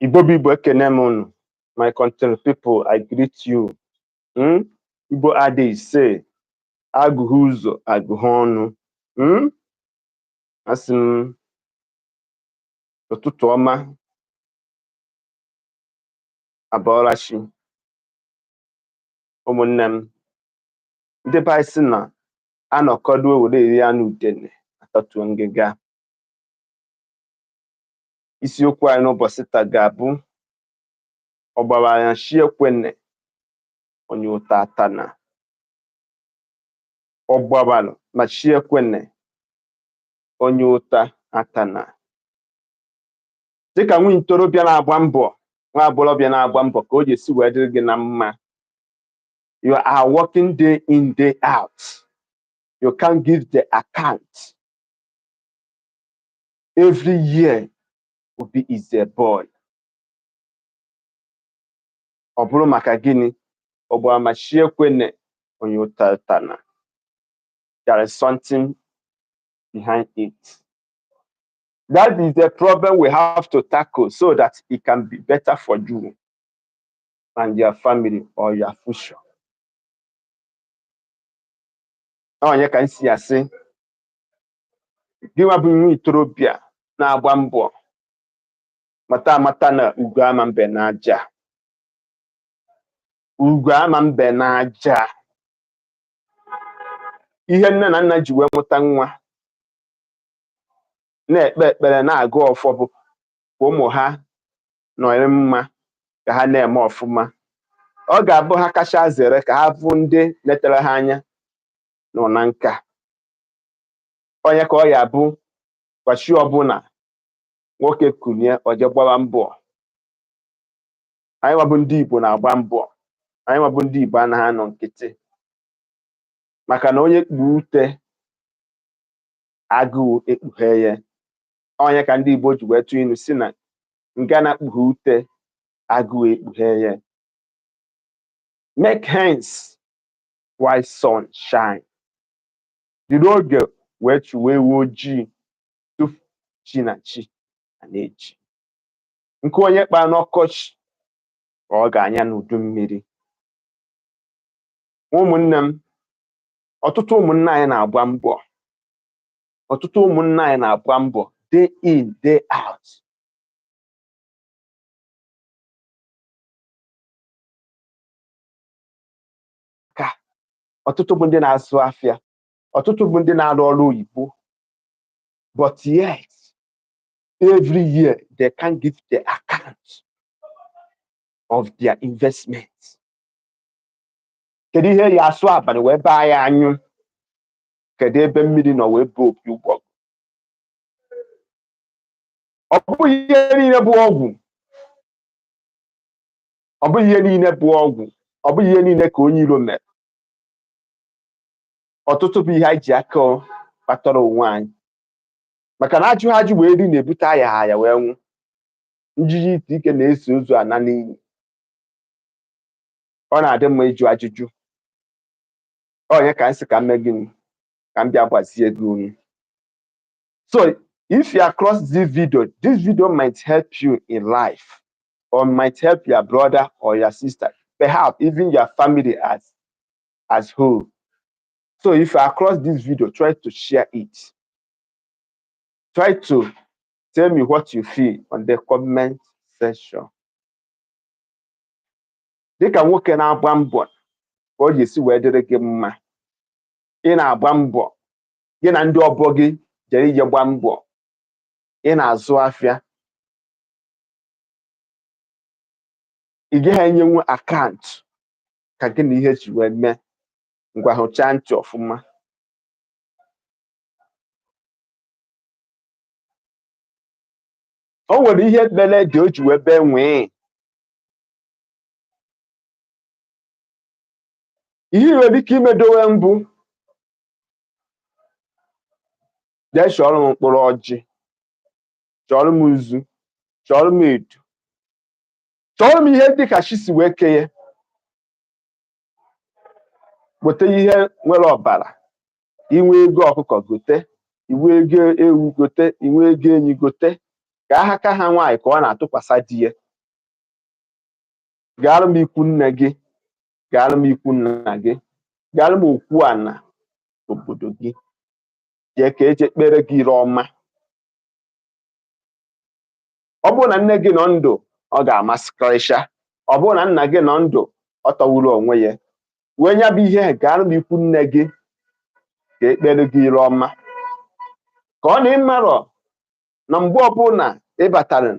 Igbo ekenemunu, my country people, I greet you. Igbo adage say, agụghị ụzọ agụghị ọnụ. Asị m ụtụtụ ọma, abọọlachi, ụmụnne m. Ndị be anyị sị na anọkọdo were eri anụ udene atọtuo ngịga. Isiokwu anyị n'ụbọchị taa ga-abụ ọgbara shi ekwene onye ụta atana. Ọgbara ma shi ekwene onye ụta atana. Dịka nwa ntorobịa na-agba mbọ, nwa agbọghọbịa na-agba mbọ ka o ji esi wee dịrị gị na mma. You are working day in, day out. You can't give the account. Every year will be is a boy. Ọ bụrụ maka gịnị? Ọgbara ma shi ekwene onye ụta atana. There is something behind it. That is the problem we have to tackle so that it can be better for you and your family or your future. Onye ka nsi asị, gị nwa bụ nwa itorobịa na-agba mbọ, mata amata na ugo ama mbe n'aja. Ugo ama mbe n'aja. Ihe nne na nna ji wee mụta nwa, na-ekpe ekpere na-agụ ọfọ bụ ka ụmụ ha nọrị mma, ka ha na-eme ọfụma. Ọ ga-abụ ha kacha zere ka ha bụ ndị letere ha anya nọ na nka. Onye ka ọ ya bụ kwachi ọbụla nwoke kunye oje gbara mbọ. Anyị nwabụ ndị Igbo na-agba mbọ. Anyị nwabụ ndị Igbo anaghị anọ nkịtị. Maka na onye kpuo ute, agụụ ekpughe ya. Onye ka ndị Igbo ji wee tụọ ilu si na nga na-akpughe ute, agụụ ekpughe ya. Make hence while sun shine. Jiri oge wee chụwa ewu ojii tufu chi na chi na-eji. Nke onye kpara n'ọkọchị ka ọ ga-anya n'udu mmiri. Ụmụnne m, ọtụtụ ụmụnne anyị na-agba mbọ. Ọtụtụ ụmụnne anyị na-agba mbọ day in, day out. Ka ọtụtụ bụ ndị na-azụ afịa, ọtụtụ bụ ndị na-arụ ọrụ oyibo. But yet, every year they can't give the account of their investment. Kedu ihe ya asụ abalị wee baa ya anyụ? Kedu ebe mmiri nọ wee bụ opi ụgbọ? Ọ bụghị ihe niile bụ ọgwụ. Ọ bụghị ihe niile bụ ọgwụ. Ọ bụghị ihe niile ka onye iro mere. Ọtụtụ bụ ihe anyị ji aka kpatara onwe anyị. Maka na ajụ ajụ wee ri na-ebute aya wee nwụ. Njiji ite ike na-eso ozu ana n'iyi. Ọ na-adị mma ịjụ ajụjụ. Onye ka nsị ka mme gịnị? Ka m bịa gbazie gị unu. So, if you are across this video might help you in life, or might help your brother or your sister, perhaps even your family as whole. So if you are across this video, try to share it. Try to tell me what you feel on the comment section. Dịka nwoke na-agba mbọ ka o ji esi wee dịrị gị mma. Ị na-agba mbọ, gị na ndị ọgbọ gị jere ije gba mbọ. Ị na-azụ afịa. Ị gaghị enyenwu akaụntụ ka gị na ihe ji wee mee. Ngwa hụchaa ntị ọfụma. O nwere ihe mere dị o ji wee bee nwee. Ihe nwere ike imedowe mbụ. Jee chọrọ m mkpụrụ ọjị, chọrọ m nzu, chọrọ m edu, chọrọ m ihe dịka chi si wee kee ya. Gote ihe nwere ọbara. Inwe ego ọkụkọ gote, inwe ego ewu gote, inwe ego enyi gote. Ka aka ha nwaanyị ka ọ na-atụkwasị di ya. gaara m ikwu nne gị, gaara m ikwu nna gị, gaara m okwu ana obodo gị, jee ka eje kpere gị ire ọma. Ọ bụrụ na nne gị nọ ndụ, ọ ga-amasịkarịcha. Ọ bụrụ na nna gị nọ ndụ, ọ tọgburu onwe ya. Wee nya bụ ihe gaara m ikwu nne gị ka ekpere gị ire ọma. Ka ọ na ịmarọ na mgbe ọbụla ịbatara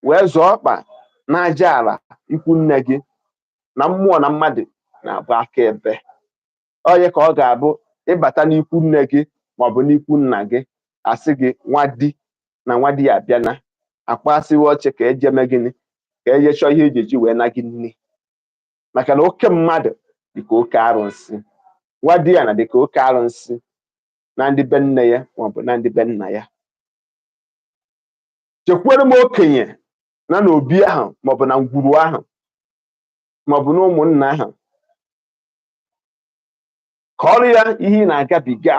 wee zọọ ọkpa n'aja ala ikwu nne gị, na mmụọ na mmadụ na-abụ aka ebe. Onye ka ọ ga-abụ ịbata n'ikwu nne gị maọbụ n'ikwu nna gị, asị gị nwa di na nwa di ya abịana, akpasịwa oche ka ejeme gịnị, ka eje chọọ ihe eji wee na gị nne. Maka na oke mmadụ dịka oke arụsị, nwa di ya na dịka oke arụsị na ndị be nne ya maọbụ na ndị be nna ya. Chekwere m okenye na n'obi ahụ maọbụ na ngwuru ahụ maọbụ na ụmụnna ahụ, kọọrọ ya ihe ị na-agabiga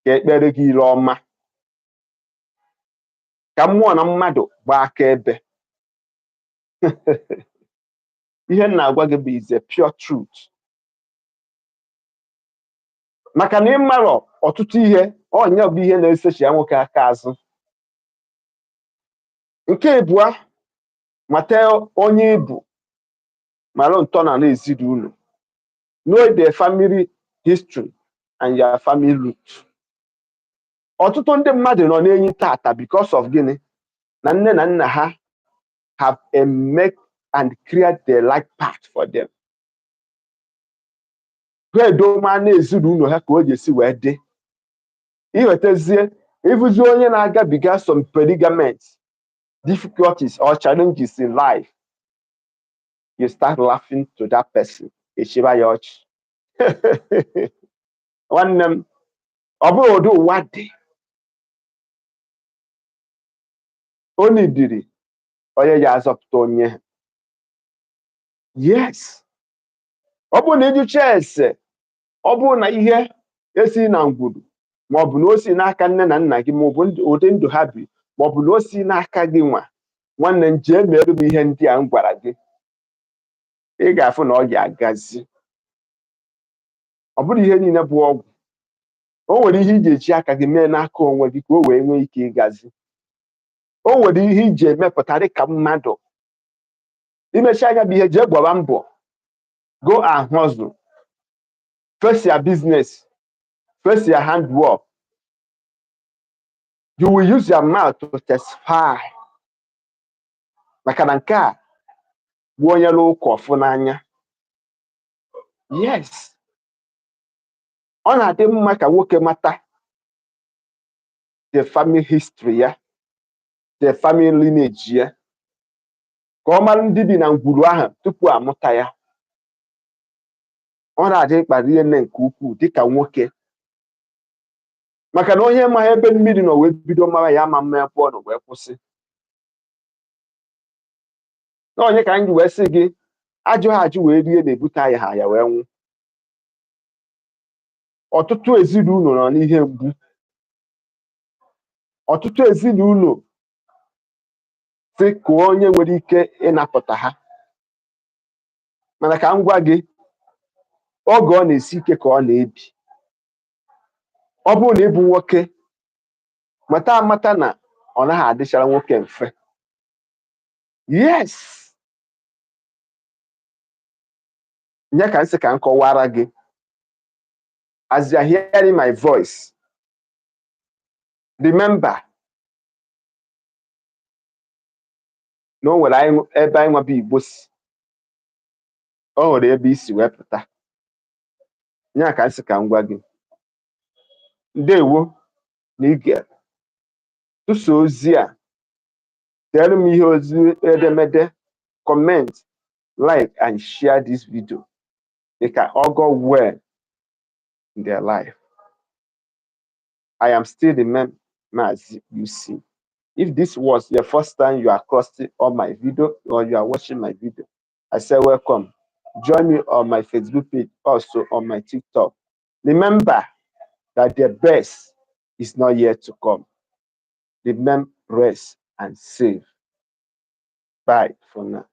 ka ekpere gị ire ọma, ka mmụọ na mmadụ gbaa aka ebe. Ihe m na-agwa gị bụ is a pure truth. Maka na ịmarọ ọtụtụ ihe, ọnya bụ ihe na-esechi nwoke aka azụ. Nke abụọ, mata onye ịbụ, mara ntọala ezinụlọ. Know the family history and your family root. Ọtụtụ ndị mmadụ nọ n'enyi tata because of gịnị? Na nne na nna ha have make and create the right path for them. Ha edoma na ezinụlọ ha ka o ji esi wee dị. Iwetazie ịbụzi onye na-agabiga some predicaments, difficulties or challenges in life, you start laughing to that person. Echiba ya ọchị. Nwanne m, ọ bụrụ ụdị ụwa dị, onye dịrị onye ya azọpụta onye. Yes. Ọ bụrụ na ịjụcha ese, ọ bụrụ na ihe esi na ngwuru maọbụ na o si n'aka nne na nna gị maọbụ ụdị ndụ ha bi maọbụ na o si n'aka gị nwa, nwanne m jee mere m ihe ndị a m gwara gị, ị ga-afụ na ọ ga-agazi. Ọ bụrụ ihe niile bụ ọgwụ. O nwere ihe iji eji aka gị mee n'aka onwe gị ka o wee nwee ike ịgazi. O nwere ihe iji emepụta dịka mmadụ. Imechi anya bụ ihe, jee gbaba mbọ, go and hustle, face your business, face your handwork. You will use your mouth to testify. Maka na nke a bụ onye lụ ụka ọfụ n'anya. Yes. Ọ na-adị mma ka nwoke mata the family history ya, the family lineage ya, ka ọ mara ndị bi na ngwuru ahụ tupu amụta ya. Ọ na-adị mkpa nne nke ukwuu dịka nwoke. Maka na onye ma ebe mmiri nọ wee bido mara ya ama mma ebe ọ nọ wee kwụsị. Na onye ka anyị wee sị gị, ajụ ha ajụ wee rie na-ebute anyị ha ya wee nwụ. Ọtụtụ ezinụlọ nọ n'ihe mgbu. Ọtụtụ ezinụlọ sị ka onye nwere ike ịnapụta ha. Mana ka m gwa gị, oge ọ na-esi ike ka ọ na-ebi. Ọ bụrụ na ịbụ nwoke, mata amata na ọ naghị adịchara nwoke mfe. Yes. Nye ka nsị ka m kọwara gị. As you are hearing my voice, remember na o nwere ebe anyị nwabụ Igbo si. O nwere ebe isi wee pụta. Nye ka nsị ka m gwa gị. Ndewo na ige tụsa ozi a. Tell me ihe ozi edemede, comment, like and share this video. They can all go well in their life. I am still the man Mazi-UC. If this was the first time you are crossing on my video or you are watching my video, I say welcome. Join me on my Facebook page, also on my TikTok. Remember that the best is not yet to come. Remember, rest and save. Bye for now.